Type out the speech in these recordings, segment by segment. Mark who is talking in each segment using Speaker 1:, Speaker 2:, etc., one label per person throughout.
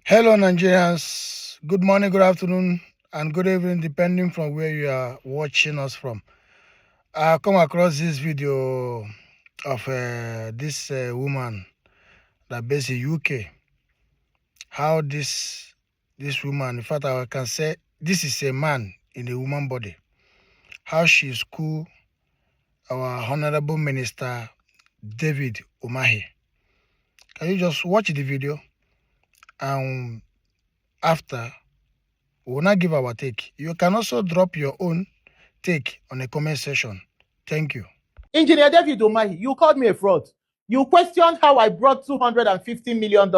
Speaker 1: Hello, Nigerians. Good morning, good afternoon, and good evening, depending from where you are watching us from. I come across this video of this woman that based in UK. How this woman, in fact, I can say this is a man in a woman body. How she school our honorable minister David Umahi. Can you just watch the video and after? We will not give our take. You can also drop your own take on the comment section. Thank you.
Speaker 2: Engineer David Umahi, you called me a fraud. You questioned how I brought $250 million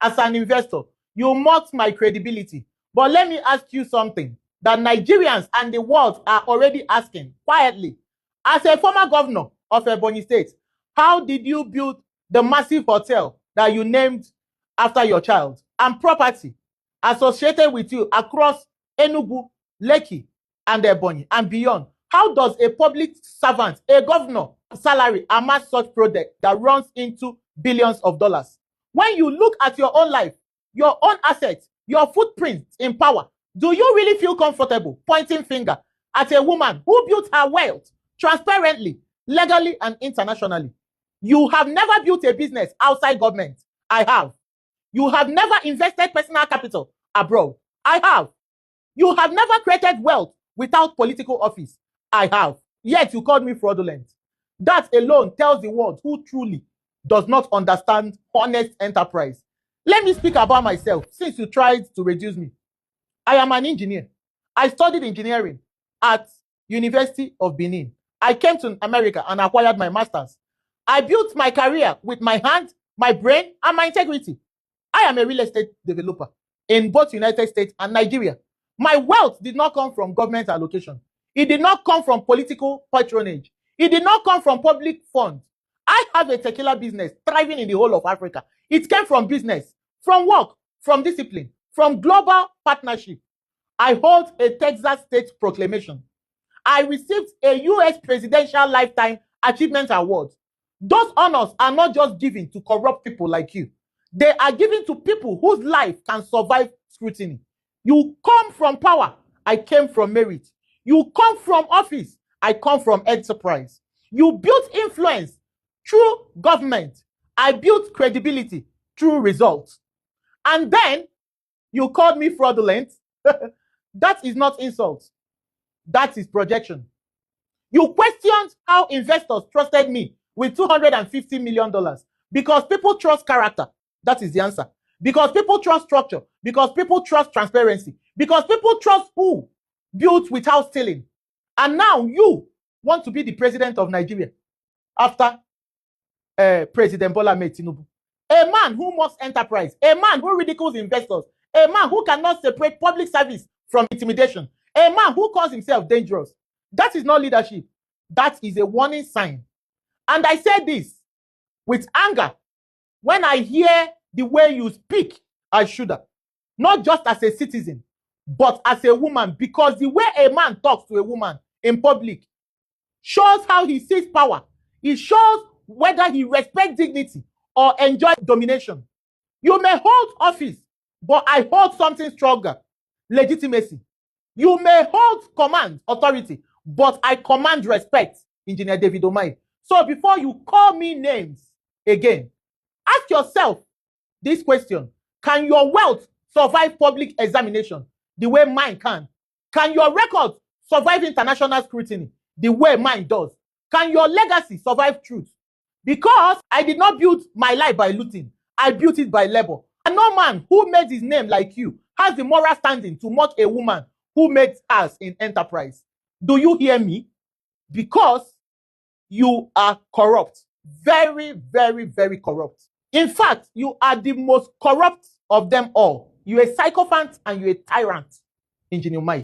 Speaker 2: as an investor. You mocked my credibility. But let me ask you something that Nigerians and the world are already asking quietly. As a former governor of Ebonyi State, how did you build the massive hotel that you named after your child and property associated with you across Enugu, Lekki, and Ebonyi and beyond? How does a public servant, a governor, salary amass such project that runs into billions of dollars? When you look at your own life, your own assets, your footprint in power, do you really feel comfortable pointing finger at a woman who built her wealth transparently, legally, and internationally? You have never built a business outside government. I have. You have never invested personal capital abroad. I have. You have never created wealth without political office. I have. Yet you called me fraudulent. That alone tells the world who truly does not understand honest enterprise. Let me speak about myself since you tried to reduce me. I am an engineer. I studied engineering at University of Benin. I came to America and acquired my master's. I built my career with my hand, my brain, and my integrity. I am a real estate developer in both United States and Nigeria. My wealth did not come from government allocation. It did not come from political patronage. It did not come from public funds. I have a tequila business thriving in the whole of Africa. It came from business, from work, from discipline, from global partnership. I hold a Texas State Proclamation. I received a U.S. Presidential Lifetime Achievement Award. Those honors are not just given to corrupt people like you. They are given to people whose life can survive scrutiny. You come from power. I came from merit. You come from office. I come from enterprise. You built influence through government. I built credibility through results. And then you called me fraudulent. That is not insult. That is projection. You questioned how investors trusted me with $250 million because people trust character. That is the answer. Because people trust structure. Because people trust transparency. Because people trust who built without stealing. And now you want to be the president of Nigeria after President Bola Ahmed Tinubu. A man who mocks enterprise. A man who ridicules investors. A man who cannot separate public service from intimidation. A man who calls himself dangerous. That is not leadership. That is a warning sign. And I say this with anger when I hear the way you speak as Shuda, not just as a citizen, but as a woman, because the way a man talks to a woman in public shows how he sees power. It shows whether he respects dignity or enjoys domination. You may hold office, but I hold something stronger, legitimacy. You may hold command, authority, but I command respect, Engineer David Umahi. So before you call me names again, ask yourself this question. Can your wealth survive public examination the way mine can? Can your record survive international scrutiny the way mine does? Can your legacy survive truth? Because I did not build my life by looting. I built it by labor. And no man who made his name like you has the moral standing to mock a woman who made us in enterprise. Do you hear me? Because you are corrupt. Very, very, very corrupt. In fact, you are the most corrupt of them all. You're a sycophant and you're a tyrant, Engineer Mike.